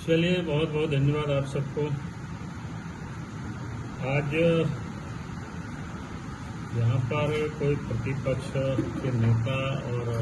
चलिए, बहुत बहुत धन्यवाद आप सबको। आज यहाँ पर कोई प्रतिपक्ष के नेता और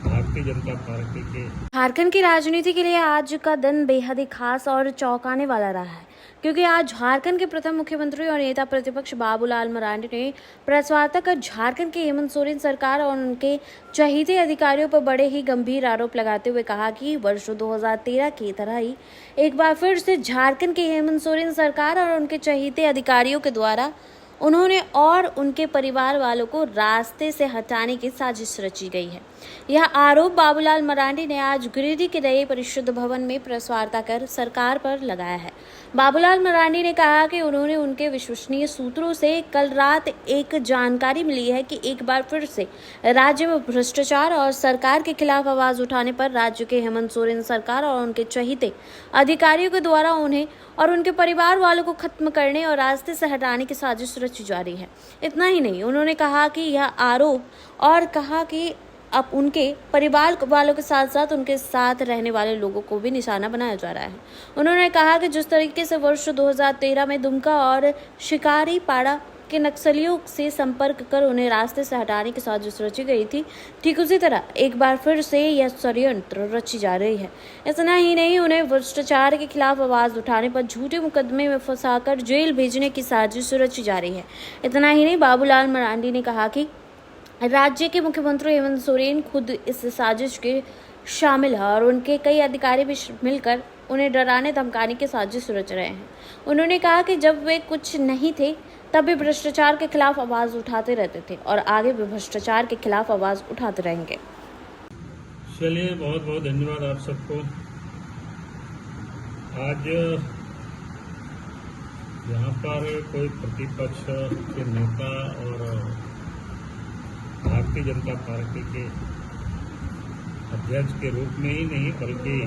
भारतीय जनता पार्टी के झारखंड की राजनीति के लिए आज का दिन बेहद ही खास और चौंकाने वाला रहा है, क्योंकि आज झारखंड के प्रथम मुख्यमंत्री और नेता प्रतिपक्ष बाबूलाल मरांडी ने प्रेस वार्ता कर झारखंड की हेमंत सोरेन सरकार और उनके चहेते अधिकारियों पर बड़े ही गंभीर आरोप लगाते हुए कहा कि वर्ष 2013 की तरह ही एक बार फिर से झारखंड की हेमंत सोरेन सरकार और उनके चहेते अधिकारियों के द्वारा उन्होंने और उनके परिवार वालों को रास्ते से हटाने की साजिश रची गई है। यह आरोप बाबूलाल मरांडी ने आज गिरिडीह के नए परिषद भवन में प्रेस वार्ता कर सरकार पर लगाया है। बाबूलाल मरांडी ने कहा कि उन्होंने उनके विश्वसनीय सूत्रों से कल रात एक जानकारी मिली है कि एक बार फिर से राज्य में भ्रष्टाचार और सरकार के खिलाफ आवाज उठाने पर राज्य के हेमंत सोरेन सरकार और उनके चहेते अधिकारियों के द्वारा उन्हें और उनके परिवार वालों को खत्म करने और रास्ते से हटाने की साजिश रची जा रही है। इतना ही नहीं, उन्होंने कहा कि यह आरोप और कहा कि अब उनके परिवार वालों के साथ साथ उनके साथ रहने वाले लोगों को भी निशाना बनाया जा रहा है। उन्होंने कहा कि जिस तरीके से वर्ष 2013 में दुमका और शिकारी पाड़ा के नक्सलियों से संपर्क कर उन्हें रास्ते से हटाने की साजिश रची गई थी, ठीक उसी तरह एक बार फिर से यह षड्यंत्र रची जा रही है। इतना ही नहीं, उन्हें भ्रष्टाचार के खिलाफ आवाज उठाने पर झूठे मुकदमे में फंसाकर जेल भेजने की साजिश रची जा रही है। इतना ही नहीं, बाबूलाल मरांडी ने कहा कि राज्य के मुख्यमंत्री हेमंत सोरेन खुद इस साजिश के शामिल है और उनके कई अधिकारी भी मिलकर उन्हें डराने धमकाने की साजिश रच रहे हैं। उन्होंने कहा कि जब वे कुछ नहीं थे तब भी भ्रष्टाचार के खिलाफ आवाज उठाते रहते थे और आगे भी भ्रष्टाचार के खिलाफ आवाज उठाते रहेंगे। चलिए, बहुत बहुत धन्यवाद आप सबको। आज यहाँ पर कोई प्रतिपक्ष के नेता और भारतीय जनता पार्टी के अध्यक्ष के रूप में ही नहीं, बल्कि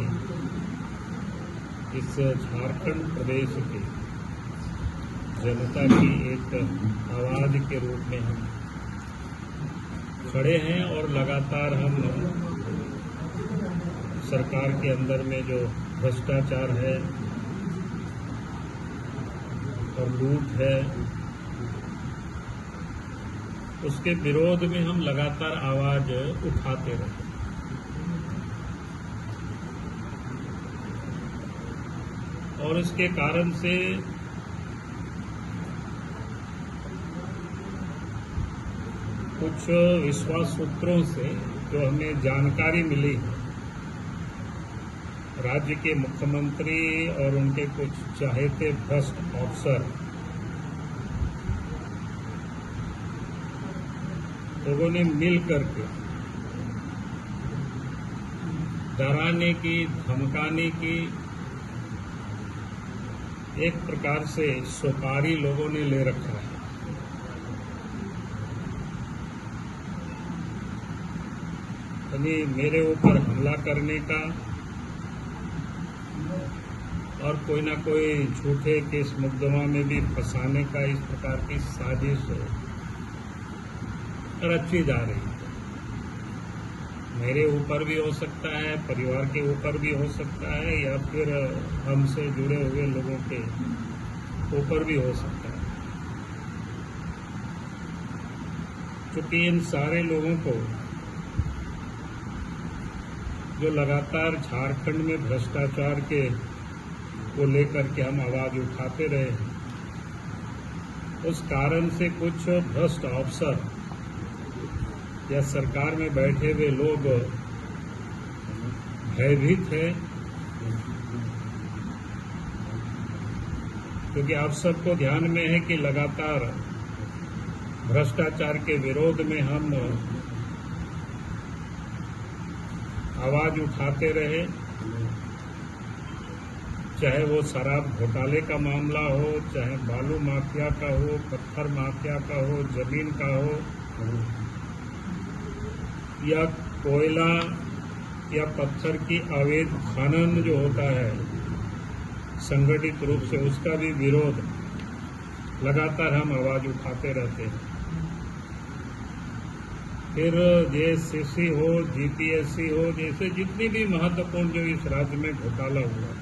इस झारखंड प्रदेश की जनता की एक आवाज के रूप में हम खड़े हैं और लगातार हम सरकार के अंदर में जो भ्रष्टाचार है और लूट है, उसके विरोध में हम लगातार आवाज उठाते रहे। और इसके कारण से कुछ विश्वास सूत्रों से जो हमें जानकारी मिली, राज्य के मुख्यमंत्री और उनके कुछ चहेते भ्रष्ट अफसर लोगों ने मिल करके डराने की, धमकाने की एक प्रकार से सुपारी लोगों ने ले रखा है। यानी मेरे ऊपर हमला करने का और कोई ना कोई झूठे केस मुकदमा में भी फंसाने का इस प्रकार की साजिश रची जा रही है। मेरे ऊपर भी हो सकता है, परिवार के ऊपर भी हो सकता है, या फिर हमसे जुड़े हुए लोगों के ऊपर भी हो सकता है। क्योंकि इन सारे लोगों को जो लगातार झारखंड में भ्रष्टाचार के को लेकर के हम आवाज उठाते रहे हैं, उस कारण से कुछ भ्रष्ट अफसर या सरकार में बैठे हुए लोग भयभीत हैं, क्योंकि आप सबको ध्यान में है कि लगातार भ्रष्टाचार के विरोध में हम आवाज उठाते रहे, चाहे वो शराब घोटाले का मामला हो, चाहे बालू माफिया का हो, पत्थर माफिया का हो, जमीन का हो, या कोयला या पत्थर की अवैध खनन जो होता है संगठित रूप से, उसका भी विरोध लगातार हम आवाज उठाते रहते हैं। फिर जेएससीसी हो, जीपीएससी हो, जैसे जितनी भी महत्वपूर्ण जो इस राज्य में घोटाला हुआ,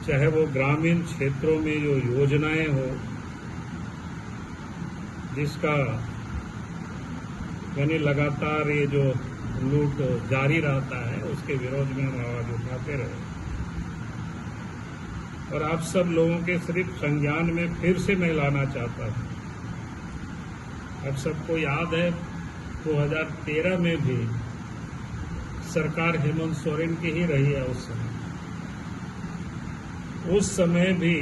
चाहे वो ग्रामीण क्षेत्रों में जो योजनाएं हो, जिसका यानी लगातार ये जो लूट जारी रहता है, उसके विरोध में हम आवाज उठाते रहे। और आप सब लोगों के सिर्फ संज्ञान में फिर से मैं लाना चाहता हूं। अब सबको याद है 2013 में भी सरकार हेमंत सोरेन की ही रही है। उस समय भी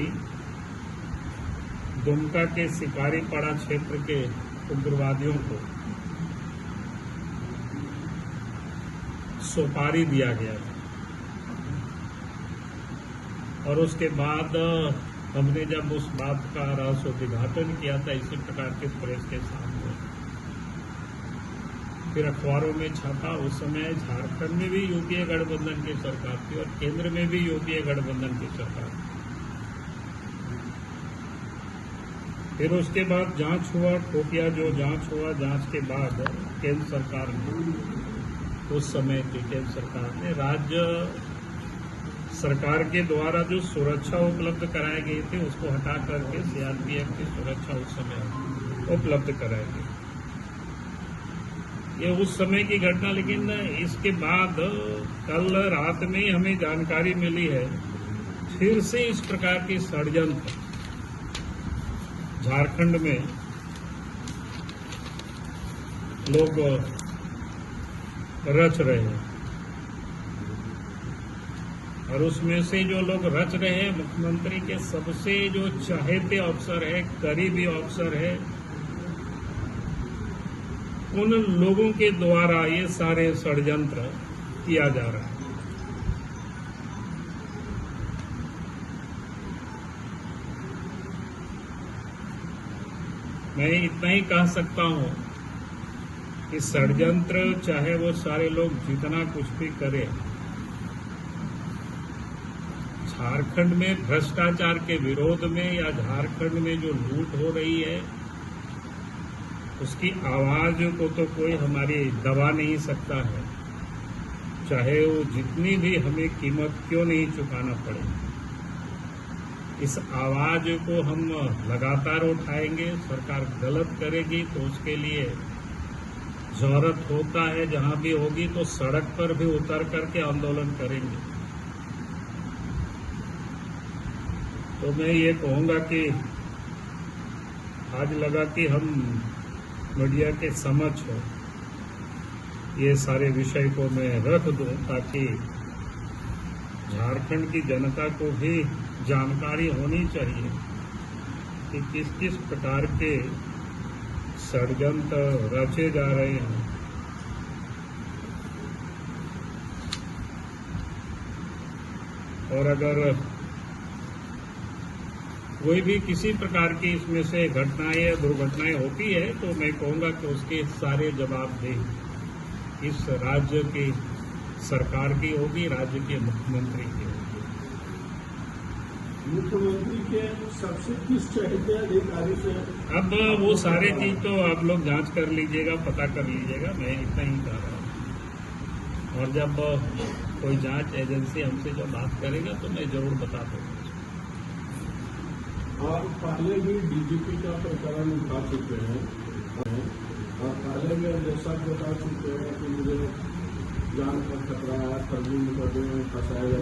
दुमका के शिकारीपाड़ा क्षेत्र के उग्रवादियों को सुपारी दिया गया था, और उसके बाद हमने जब उस बात का रहस्य उद्घाटन किया था इसी प्रकार के प्रेस के सामने, फिर अखबारों में छपा। उस समय झारखंड में भी यूपीए गठबंधन की सरकार थी और केंद्र में भी यूपीए गठबंधन की सरकार थी। फिर उसके बाद जांच हुआ, खुफिया जो जांच हुआ, जांच के बाद केंद्र सरकार ने, उस समय की केंद्र सरकार ने राज्य सरकार के द्वारा जो सुरक्षा उपलब्ध कराई गई थी उसको हटा करके सीआरपीएफ की सुरक्षा उस समय उपलब्ध कराई गई। ये उस समय की घटना, लेकिन इसके बाद कल रात में ही हमें जानकारी मिली है फिर से इस प्रकार के षड्यंत्र झारखंड में लोग रच रहे हैं। और उसमें से जो लोग रच रहे हैं, मुख्यमंत्री के सबसे जो चहेते अफसर है, करीबी अफसर है, उन लोगों के द्वारा ये सारे षड्यंत्र किया जा रहा है। मैं इतना ही कह सकता हूं कि षड्यंत्र चाहे वो सारे लोग जितना कुछ भी करें, झारखंड में भ्रष्टाचार के विरोध में या झारखंड में जो लूट हो रही है उसकी आवाज को तो कोई हमारी दबा नहीं सकता है, चाहे वो जितनी भी हमें कीमत क्यों नहीं चुकाना पड़े। इस आवाज को हम लगातार उठाएंगे। सरकार गलत करेगी तो उसके लिए जरूरत होता है, जहां भी होगी तो सड़क पर भी उतर करके आंदोलन करेंगे। तो मैं ये कहूंगा कि आज लगा कि हम मीडिया के समक्ष ये सारे विषय को मैं रख दूं ताकि झारखंड की जनता को भी जानकारी होनी चाहिए कि किस किस प्रकार के षड्यंत्र रचे जा रहे हैं। और अगर कोई भी किसी प्रकार की इसमें से घटनाएं या दुर्घटनाएं होती है तो मैं कहूंगा कि उसके सारे जवाबदेही इस राज्य की सरकार की होगी, राज्य के मुख्यमंत्री की होगी। मुख्यमंत्री के सबसे किस चहेते अधिकारी से? अब वो सारे चीज तो आप लोग जांच कर लीजिएगा, पता कर लीजिएगा, मैं इतना ही कह रहा हूँ। और जब कोई जांच एजेंसी हमसे जब बात करेगा तो मैं जरूर बता दूंगा। आप पहले भी डीजीपी का प्रकरण उठा चुके हैं और पहले भी जैसा बता चुके हैं कि मुझे जान का खतरा है, फर्जी मुकदमे में फंसाया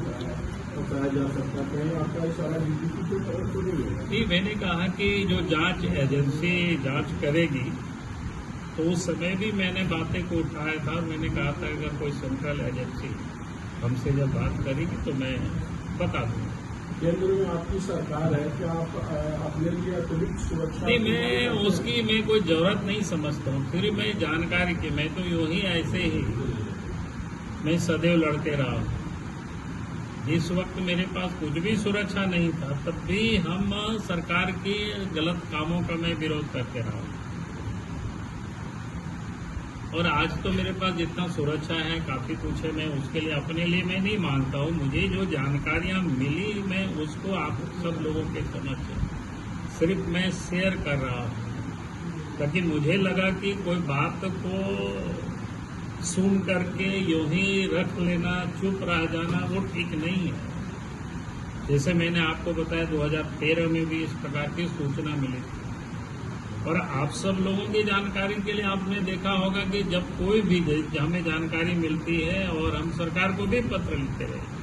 जा सकता है। आपका इशारा डीजीपी की तरफ तो नहीं है? नहीं, मैंने कहा कि जो जांच एजेंसी जांच करेगी तो उस समय भी मैंने बातें को उठाया था। मैंने कहा था अगर कोई सेंट्रल एजेंसी हमसे जब बात करेगी तो मैं बता दूंगा। केंद्र में आपकी सरकार है, क्या आप अपने लिए अतिरिक्त सुरक्षा? नहीं, मैं उसकी मैं कोई जरूरत नहीं समझता हूँ। फिर मैं जानकारी की, मैं तो यूं ही ऐसे ही मैं सदैव लड़ते रहा हूँ। जिस वक्त मेरे पास कुछ भी सुरक्षा नहीं था तब भी हम सरकार के गलत कामों का मैं विरोध करते रहा हूँ। और आज तो मेरे पास जितना सुरक्षा है काफी कुछ है, मैं उसके लिए अपने लिए मैं नहीं मांगता हूँ। मुझे जो जानकारियां मिली मैं उसको आप सब लोगों के समक्ष सिर्फ मैं शेयर कर रहा हूँ। ताकि मुझे लगा कि कोई बात को सुन करके यूं ही रख लेना, चुप रह जाना, वो ठीक नहीं है। जैसे मैंने आपको बताया 2013 में भी इस प्रकार की सूचना मिली थी। और आप सब लोगों की जानकारी के लिए आपने देखा होगा कि जब कोई भी हमें जानकारी मिलती है और हम सरकार को भी पत्र लिखते रहे,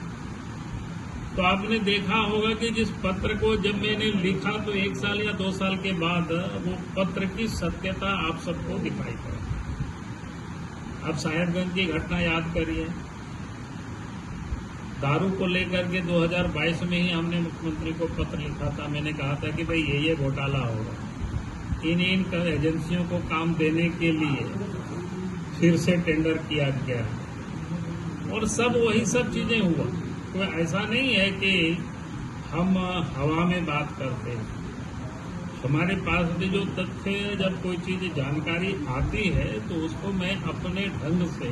तो आपने देखा होगा कि जिस पत्र को जब मैंने लिखा तो 1 साल या 2 साल के बाद वो पत्र की सत्यता आप सबको दिखाई पड़ी। अब साहेबगंज की घटना याद करिए, दारू को लेकर के 2022 में ही हमने मुख्यमंत्री को पत्र लिखा था। मैंने कहा था कि भाई ये घोटाला होगा, इन एजेंसियों को काम देने के लिए फिर से टेंडर किया गया और सब वही सब चीजें हुआ। तो ऐसा नहीं है कि हम हवा में बात करते हैं। हमारे पास भी जो तथ्य, जब कोई चीज जानकारी आती है तो उसको मैं अपने ढंग से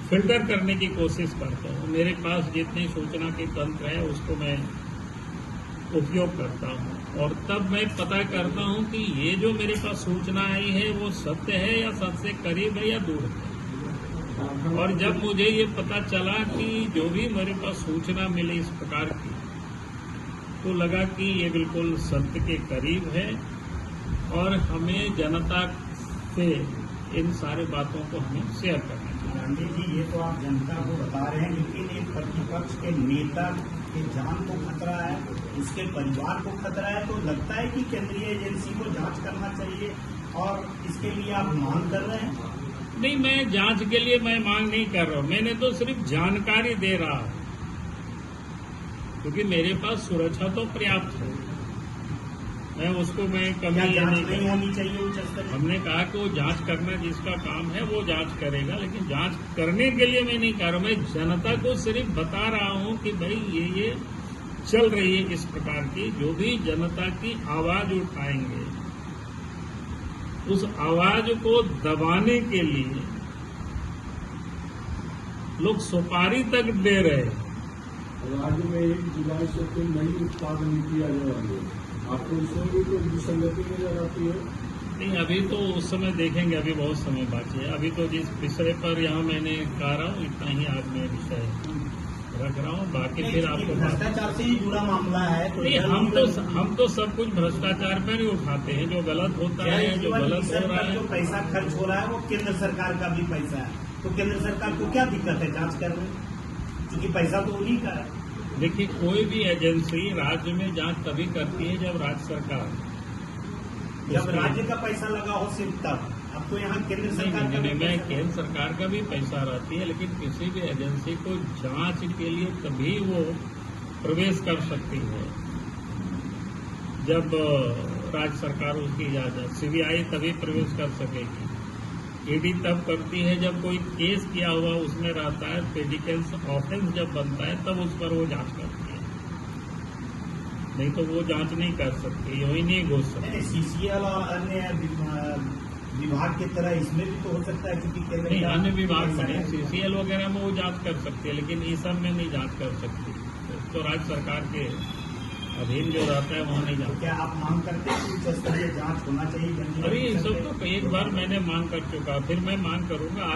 फिल्टर करने की कोशिश करता हूँ। मेरे पास जितनी सूचना के तंत्र है उसको मैं उपयोग करता हूँ और तब मैं पता करता हूँ कि ये जो मेरे पास सूचना आई है वो सत्य है या सत्य से करीब है या दूर है। और जब मुझे ये पता चला कि जो भी मेरे पास सूचना मिली इस प्रकार की, तो लगा कि ये बिल्कुल सत्य के करीब है और हमें जनता से इन सारी बातों को हमें शेयर करना चाहिए। गांधी जी, ये तो आप जनता को बता रहे हैं, लेकिन एक प्रतिपक्ष के नेता की जान को खतरा है, उसके परिवार को खतरा है, तो लगता है कि केंद्रीय एजेंसी को जांच करना चाहिए और इसके लिए आप मांग कर रहे हैं? नहीं, मैं जांच के लिए मैं मांग नहीं कर रहा हूं, मैंने तो सिर्फ जानकारी दे रहा हूं, क्योंकि मेरे पास सुरक्षा तो पर्याप्त है। मैं उसको मैं कमी नहीं होनी चाहिए उच्च स्तरीय? हमने कहा कि वो जांच करना जिसका काम है वो जांच करेगा, लेकिन जांच करने के लिए मैं नहीं कर रहा। मैं जनता को सिर्फ बता रहा हूं कि भाई ये चल रही है इस प्रकार की। जो भी जनता की आवाज उठाएंगे, उस आवाज को दबाने के लिए लोग सुपारी तक दे रहे हैं। राज्य में 1 जुलाई से कोई नई उत्पादन नीति आने वाली है, आपको इसमें भी कोई विसंगति नजर आती है? नहीं, अभी तो उस समय देखेंगे, अभी बहुत समय बाकी है। अभी तो जिस विषय पर यहाँ मैंने कह रहा हूँ इतना ही आज मैं विषय रख रहा हूँ, बाकी फिर आपको भ्रष्टाचार से ही जुड़ा मामला है। तो नहीं, हम तो सब कुछ भ्रष्टाचार पर ही उठाते हैं। जो गलत होता है, जो गलत हो रहा है, जो पैसा खर्च हो रहा है वो केंद्र सरकार का भी पैसा है, तो केंद्र सरकार को क्या दिक्कत है जांच करने, क्योंकि पैसा तो उन्हीं का है। देखिए, कोई भी एजेंसी राज्य में जांच तभी करती है जब राज्य सरकार, जब राज्य का पैसा लगा हो सिर्फ तब। अब तो यहाँ केंद्र सरकार का नहीं, मैं केंद्र सरकार का भी पैसा रहती है, लेकिन किसी भी एजेंसी को जांच के लिए तभी वो प्रवेश कर सकती है जब राज्य सरकार उसकी इजाजत। सीबीआई तभी प्रवेश कर सकेगी, ईडी तब करती है जब कोई केस किया हुआ उसमें रहता है, प्रेडिकेल्स ऑफेंस जब बनता है तब उस पर वो जांच करती है, नहीं तो वो जांच नहीं कर सकती, यूं ही नहीं घुस सकती। सीसीएल और अन्य विभाग की तरह इसमें भी तो हो सकता है, क्योंकि केंद्र नहीं, अन्य विभाग में नहीं, सीसीएल वगैरह में वो जांच कर सकती है, लेकिन इस सब में नहीं जांच कर सकती। तो राज्य सरकार के अधीन जो रहता है वहाँ नहीं जांच। क्या आप मांग करते हैं कि उच्च स्तरीय जांच होना चाहिए? अभी सब तो एक बार मैंने मांग कर चुका, फिर मैं मांग करूंगा।